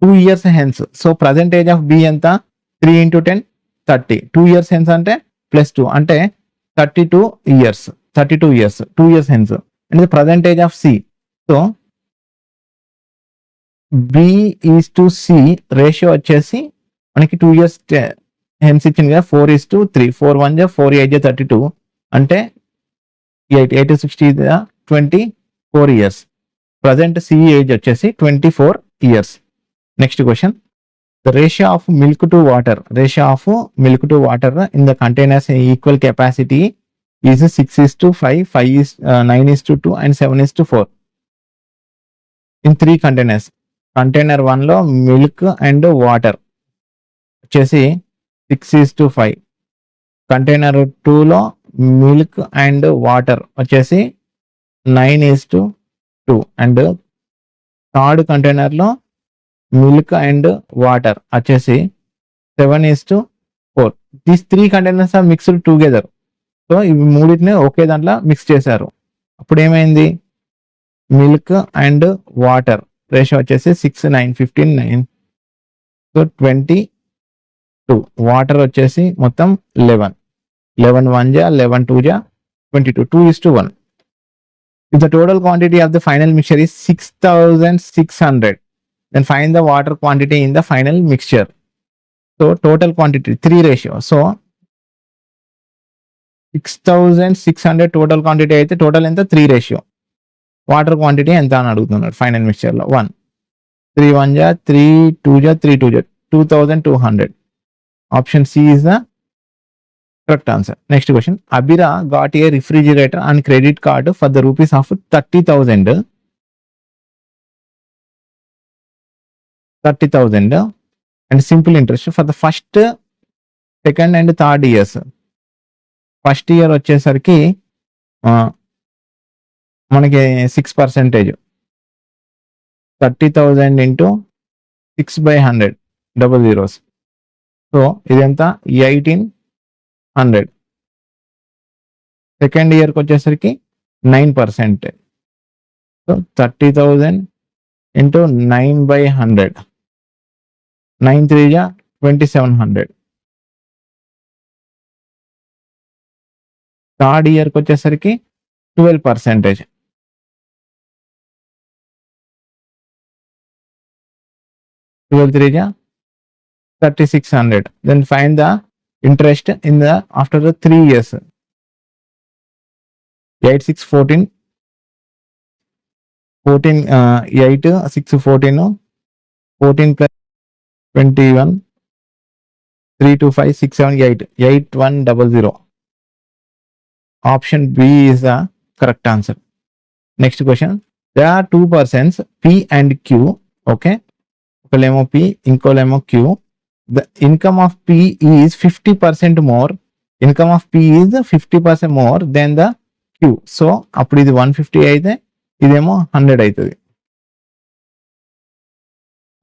2 years hence. So present age of B ఎంత 3 × 10 30. 2 years hence అంటే +2 అంటే 32 years. 2 years hence. And the present age of C. So B is to C ratio వచ్చేసి మనకి 2 years hence ఇచ్చింది కదా. 4:3. 4 1 జా 4 8 జా 32 అంటే 8 60 24 years. ప్రజెంట్ C ఏజ్ వచ్చేసి 24 years. Next question, the ratio of milk to water in the containers equal capacity is 6:5, 9:2 and 7:4 in 3 containers. Container 1లో milk and water వచ్చేసి 6:5. కంటైనర్ 2లో మిల్క్ అండ్ వాటర్ వచ్చేసి 9:2 అండ్ థర్డ్ కంటైనర్లో milk and water వచ్చేసి 7:4. These 3 containers are mixed together. So ఇవి మూడింటిని ఒకే దాంట్లో mix చేశారు. అప్పుడు ఏమైంది, మిల్క్ అండ్ వాటర్ రేషియో వచ్చేసి 6 9 15 9. సో 22. వాటర్ వచ్చేసి మొత్తం 11 1 జా 11 2 జా 22. 2:1. If the total quantity of the final mixture is 6600, Then find the water quantity in the final mixture. So total quantity 3 ratio. So 6600 total quantity అయితే total ఎంత 3 ratio. Water quantity ఎంత అని అడుగుతున్నాడు final mixture లో 1 3 1 జా 3 2 జా 3 2 జా 2200. Option C is the correct answer. Next question. Abira got a refrigerator and credit card for the rupees of 30,000 and simple interest for the first, second and third years. First year వచ్చేసరికి మనకి 6%, 30,000 into 6/100 double zeros. So ఇదెంత 1800. Second ఇయర్కి వచ్చేసరికి 9%. So 30,000 into 9/100, 9 3 జా 2700. Third ఇయర్కి వచ్చేసరికి 12%, 12 3 జా 3600. Then find the interest in the after the 3 years. 8 6 14, 8 6 14, 14 plus 21, 3 2 5 6 7 8, 8100. Option B is the correct answer. Next question. There are two persons P and Q. Okay, ఒకలేమో P, ఇంకోలేమో Q. The income of P is 50% more. Income of P is 50% more than the Q. So అప్పుడు ఇది 150 అయితే ఇదేమో 100 అవుతుంది.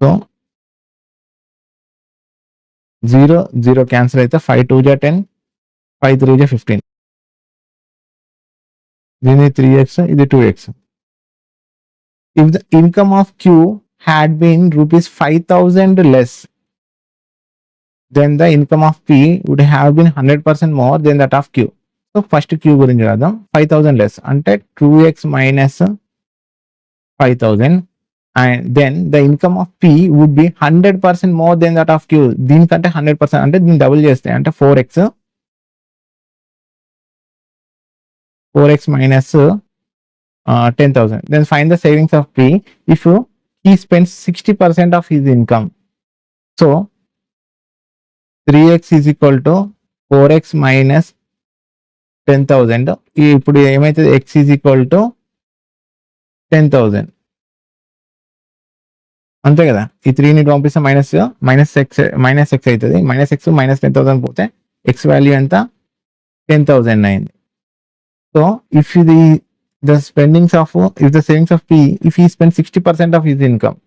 So 0 0 cancel అయితే 5 2 జా 10, 5 3 జా 15. దీని 3x, ఇది 2x. If the income of Q had been rupees 5,000 less, then the income of P would have been 100% more than that of Q. So first Q గురించి రాద్దాం. 5,000 less అంటే 2x minus 5,000, and then the income of P would be 100% more than that of Q. దీనికంటే 100% అంటే దీన్ని double చేస్తే అంటే 4x minus 10,000. Then find the savings of P if he spends 60% of his income. So 3x is equal to 4x minus 10,000. ఇప్పుడు ఏమైతుంది, x is equal to 10,000 అంతే కదా. ఈ 3ని పంపిస్తే మైనస్ ఎక్స్ అవుతుంది. మైనస్ ఎక్స్ మైనస్ 10,000 పోతే ఎక్స్ వాల్యూ ఎంత 10,000 అయింది. So if the spendings of if the savings of P if he spends 60% of his income.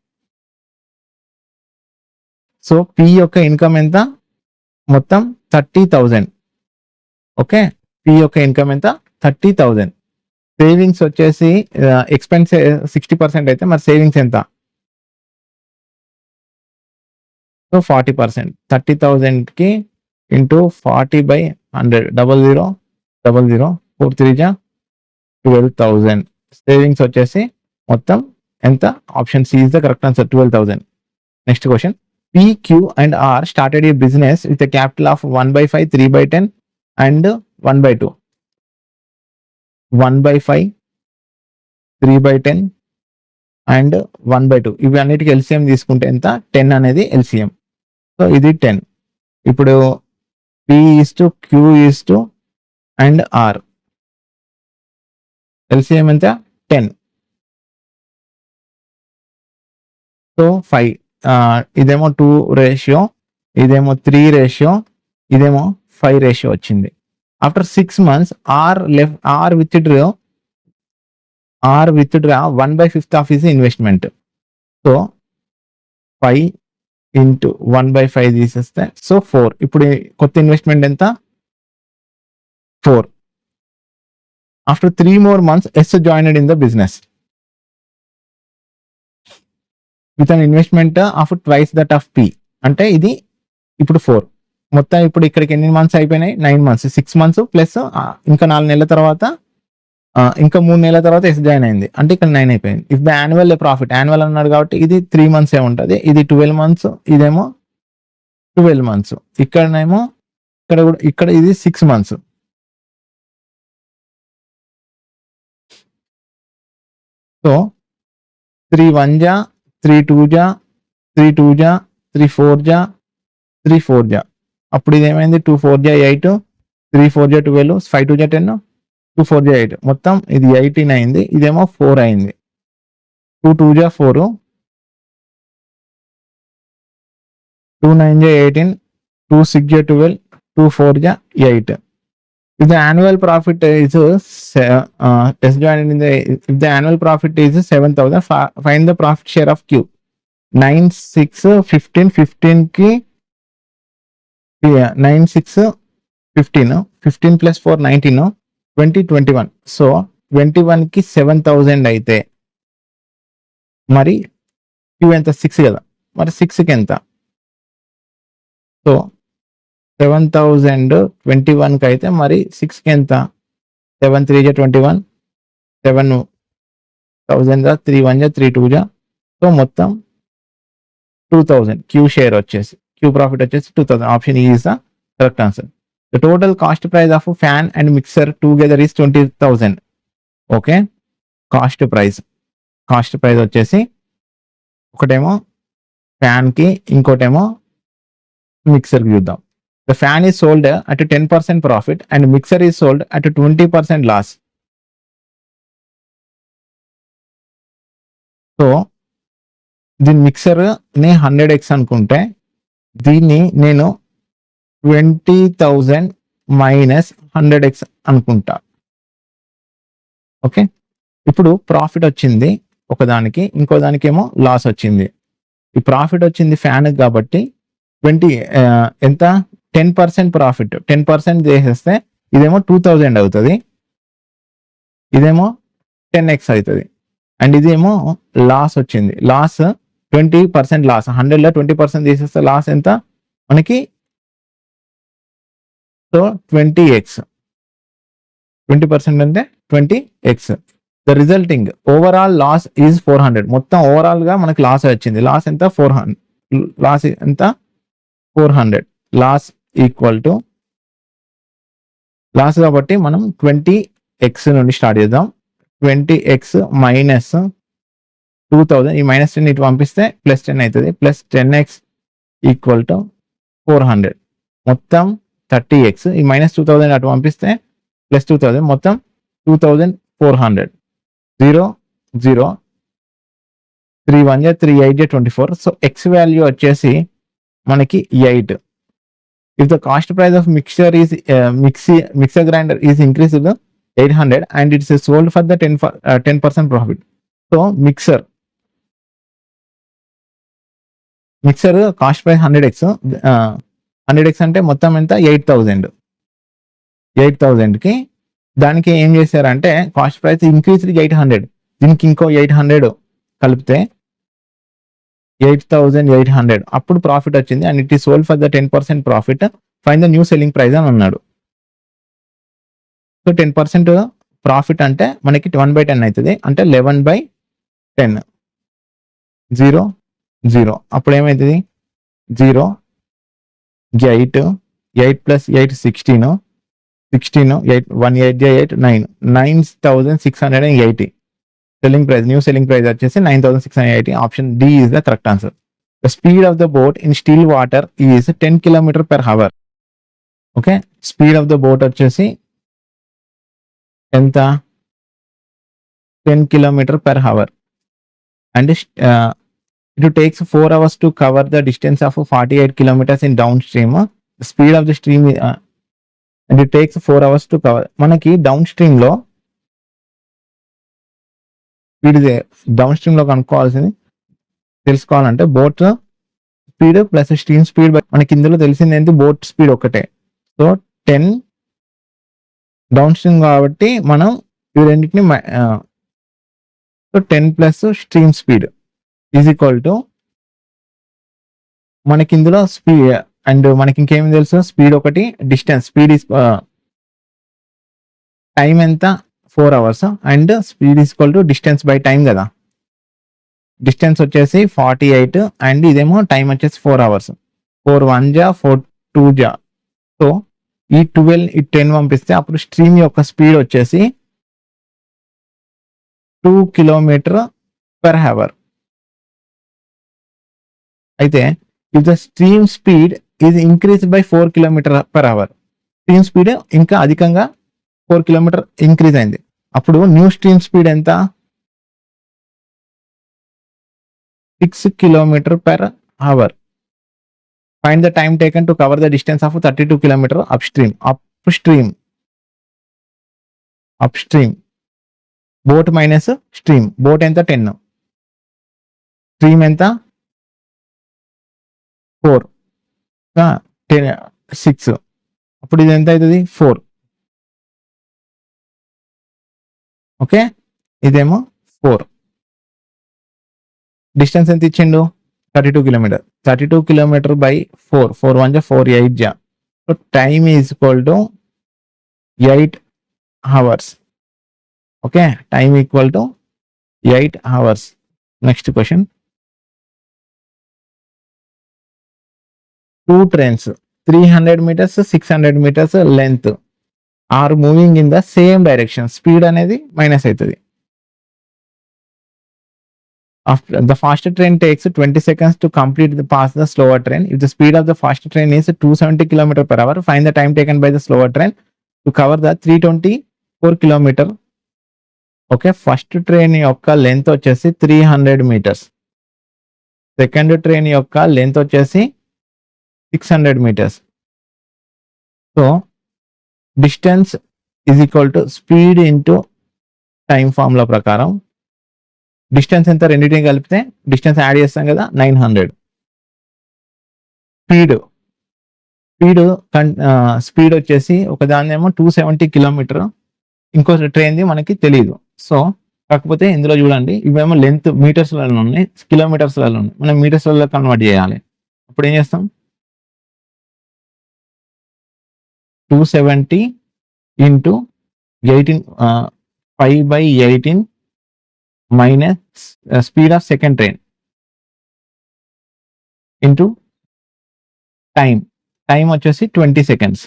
So P యొక్క ఇన్కమ్ ఎంత మొత్తం 30,000. ఓకే, P యొక్క ఇన్కమ్ ఎంత 30,000. సేవింగ్స్ వచ్చేసి ఎక్స్పెన్స్ 60% అయితే మరి సేవింగ్స్ ఎంత, సో 40%. 30,000కి ఇంటూ 40/100 0000 4 3 జా 12,000. సేవింగ్స్ వచ్చేసి మొత్తం ఎంత, option C is the correct answer 12,000. Next question. P, Q and R started a business with a capital of 1/5, 3/10 and 1/2. 1/5, 3/10 and 1/2. ఇవి అన్నిటికీ ఎల్సిఎం తీసుకుంటే ఎంత, 10 అనేది ఎల్సిఎం. సో ఇది 10. ఇప్పుడు P is to Q is to and R LCM ఎంత 10. So 5. ఇదేమో 2 ratio, ఇదేమో 3 రేషియో, ఇదేమో 5 రేషియో వచ్చింది. After 6 months R withdraw 1/5 of his investment. So 5 into 1/5 తీసేస్తే సో 4. ఇప్పుడు కొత్త ఇన్వెస్ట్మెంట్ ఎంత 4. After 3 more months S joined in the business with an investment of twice that of P. అంటే ఇది ఇప్పుడు 4. మొత్తం ఇప్పుడు ఇక్కడికి ఎన్ని మంత్స్ అయిపోయినాయి, 9 months. 6 months ప్లస్ ఇంకా 4 నెలల తర్వాత ఇంకా 3 నెలల తర్వాత ఎస్ జాయిన్ అయింది అంటే ఇక్కడ 9 అయిపోయింది. If the annual profit, annual అన్నాడు కాబట్టి ఇది 3 మంత్స్ ఉంటది, ఇది 12 మంత్స్, ఇదేమో 12 మంత్స్, ఇక్కడనేమో ఇక్కడ ఇది 6 మంత్స్. సో 3 1 జా 3 2 జా 3 2 జా 3 4 జా 3 4 జా, అప్పుడు ఇది ఏమైంది 2 4 జా 8, 3 4 జా 12, 5 2 జా 10, 2 4 జా 8, మొత్తం ఇది 18 అయింది, ఇదేమో 4 అయింది. 2 2 జా 4, 2 9 జా 18, 2 6 జా 12, 2 4 జా 8. If the annual profit is S joined in the if the annual profit is 7,000, find the profit share of Q. 9 6 15 15 की 9 6 15 15 plus 4 19 20 21. సో 21 కి 7,000 అయితే మరి Q ఎంత 6 కదా, మరి 6 కి ఎంత? సో 7,000 21 కి అయితే మరి 6 కి ఎంత? 7 3 జా 21, 7,000 జా 3 1 జా 3 2 జా, సో మొత్తం 2,000 Q షేర్ వచ్చేసి, Q ప్రాఫిట్ వచ్చేసి 2,000. ఆప్షన్ ఈ is the correct answer. The total cost price of fan and mixer together is 20,000. Okay, cost price వచ్చేసి ఒకటేమో ఫ్యాన్ కి, ఇంకోటేమో మిక్సర్ కి చూద్దాం. The fan is sold at a 10% profit and mixer is sold at a 20% loss. So దీని mixer ని 100x అనుకుంటే దీన్ని నేను 20,000 మైనస్ 100x అనుకుంటా. ఓకే, ఇప్పుడు ప్రాఫిట్ వచ్చింది ఒకదానికి, ఇంకో దానికి ఏమో లాస్ వచ్చింది. ఈ ప్రాఫిట్ వచ్చింది ఫ్యాన్ కాబట్టి 20 ఎంత 10% ప్రాఫిట్, 10% చేసేస్తే ఇదేమో 2,000 అవుతుంది, ఇదేమో 10x అవుతుంది. అండ్ ఇదేమో లాస్ వచ్చింది, లాస్ 20% లాస్, 100లో 20% తీసేస్తే లాస్ ఎంత మనకి? సో 20x, 20% అంటే 20x. The resulting overall loss is 400. మొత్తం ఓవరాల్ గా మనకి లాస్ వచ్చింది, లాస్ ఎంత 400, లాస్ ఎంత 400. లాస్ ఈక్వల్ టు లాస్ కాబట్టి మనం 20x నుండి స్టార్ట్ చేద్దాం. 20x మైనస్ 2,000, ఈ మైనస్ 10 ఇటు పంపిస్తే ప్లస్ 10 అవుతుంది, ప్లస్ 10x ఈక్వల్ టు 400, మొత్తం 30x. ఈ మైనస్ 2,000 అటు పంపిస్తే ప్లస్ 2,000, మొత్తం 2,400. 0 0 3 1 3 8 24. సో x వాల్యూ వచ్చేసి మనకి 8. If the cost price of mixer is mixer grinder is increased to 800 and it is sold for the 10% profit. So mixer cost price 100x, 100x అంటే మొత్తం ఎంత 8,000 కి దానికి ఏం చేశారంటే కాస్ట్ ప్రైస్ ఇంక్రీజ్ 800, దీనికి ఇంకో 800 కలిపితే 8,800, అప్పుడు ప్రాఫిట్ వచ్చింది. And it is sold for the 10% profit, find the new selling price అని అన్నాడు. సో 10% ప్రాఫిట్ అంటే మనకి 1/10 అవుతుంది, అంటే 11/10. 0 0, అప్పుడు ఏమవుతుంది 0 8 8 plus 8 16 16 8 1 8 8 9 9,680. Selling price, new selling price వచ్చేసి 9,680. Option D is the correct answer. The speed of the boat in still water is 10 km/h. Okay, speed of the boat వచ్చేసి ఎంత 10 km/h and it takes 4 hours to cover the distance of 48 kilometers in downstream. Speed of the stream and it takes 4 hours to cover. మనకి down stream లో కనుక్కోవాల్సింది తెలుసుకోవాలంటే boat speed plus stream speed. మనకి ఇందులో తెలిసింది ఏంటి, boat speed ఒకటే. So 10 down stream కాబట్టి మనం ఇవి రెండింటిని so 10 plus stream speed is equal to మనకి ఇందులో స్పీడ్ అండ్ మనకి ఇంకేమి తెలుసు, స్పీడ్ ఒకటి, డిస్టెన్స్ స్పీడ్ ఈజ్ టైం ఎంత 4 hours and speed is equal to distance by time కదా. డిస్టెన్స్ వచ్చేసి 48 అండ్ ఇదేమో టైం వచ్చేసి 4 hours. 4 1 జా 4 2 జా. సో ఈ 12 ఈ 10 పంపిస్తే అప్పుడు స్ట్రీమ్ యొక్క స్పీడ్ వచ్చేసి 2 km/h. అయితే if the stream speed is increase by 4 km/h, stream speed ఇంకా అధికంగా 4 km ఇంక్రీజ్ అయింది. అప్పుడు న్యూ స్ట్రీమ్ స్పీడ్ ఎంత? 6 km/h. Find the time taken to cover the distance of 32 km up stream. Boat minus stream. Boat ఎంత? 10, stream ఎంత? 4, 6. అప్పుడు ఇది ఎంత అవుతుంది? 4. ఓకే, ఇదేమో 4. డిస్టెన్స్ ఎంత ఇచ్చిండు? 32 km. 32 km by 4. 4 1 4 8 జా. So time is equal to 8 hours. Okay, time equal to 8 hours. Next question. 2 trains 300 meters 600 meters length are moving in the same direction. Speed అనేది మైనస్ అవుతుంది. After the faster train takes 20 seconds to complete the pass the slower train. If the speed of the faster train is 270 km/h, find the time taken by the slower train to cover the 324 km. Okay, first train యొక్క length వచ్చేసి 300 meters. Second train యొక్క length వచ్చేసి 600 meters. So distance is equal to speed into time formula ప్రకారం distance ఎంత? రెండింటిని కలిపితే distance add చేస్తాం కదా, 900. స్పీడ్ వచ్చేసి ఒకదాన్నేమో 270 km, ఇంకో ట్రైన్ది మనకి తెలియదు. సో కాకపోతే ఇందులో చూడండి, ఇవేమో లెంత్ మీటర్స్లలో ఉన్నాయి, కిలోమీటర్స్లలో ఉన్నాయి. మనం మీటర్స్లలో కన్వర్ట్ చేయాలి. అప్పుడు ఏం చేస్తాం? 270 into 18 5/18 minus speed of second train into time వచ్చేసి 20 seconds.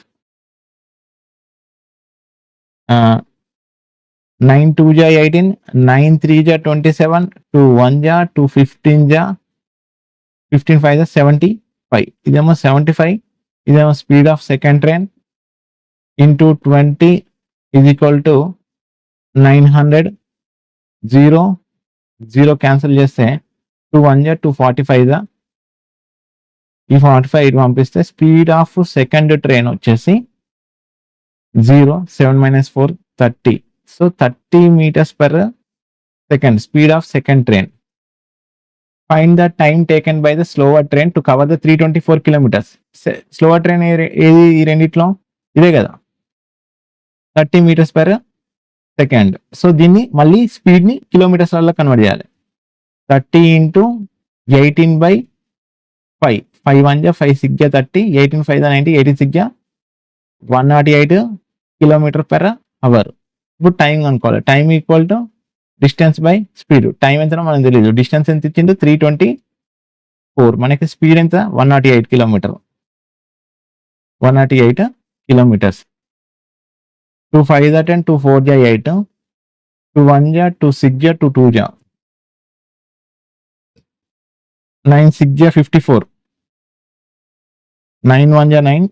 9 2 జా 18, 9 3 జా 27, 2 1 జా 2 15 జా 15 5 జా 75. ఇదేమో 75, ఇదేమో speed of second train into 20 is equal to 900. 0 cancel చేస్తే 2 1 జా 2 45 జా. ఈ 45 ఇటు పంపిస్తే స్పీడ్ ఆఫ్ సెకండ్ ట్రైన్ వచ్చేసి 0 7 - 4 30. So 30 meters/second speed of second train. Find the time taken by the slower train to cover the 324 km. Slower train ఏది? ఈ రెండిట్లో ఇదే కదా, 30 meters/second. సో దీన్ని మళ్ళీ స్పీడ్ని కిలోమీటర్స్లలో కన్వర్ట్ చేయాలి. 30 ఇంటూ 18/5. 5 1 జా 5 6 జా 30, 18 5 జా 90, 86 జా 108 km/h. ఇప్పుడు టైం అనుకోవాలి. Time equal to distance by speed. Time ఎంత మనకు తెలియదు. డిస్టెన్స్ ఎంత ఇచ్చిండు? 324. మనకి స్పీడ్ ఎంత? 108 km. 108 kilometers. 2 5 జా 10, 2 4 జా 8, 2 1 జా 2 6 జా 2 2 జా 9 6 జా 54, 9 1 జా 9,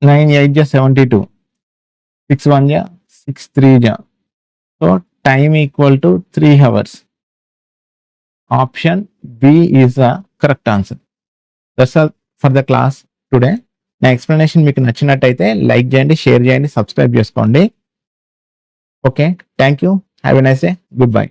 9 8 జా 72, 6 1 జా 6 3 జా. So time equal to 3 hours. Option B is the correct answer. That's all for the class today. నా ఎక్స్ప్లెనేషన్ మీకు నచ్చినట్టయితే లైక్ చేయండి, షేర్ చేయండి, సబ్స్క్రైబ్ చేసుకోండి. Okay, thank you. Have a nice day. Good by.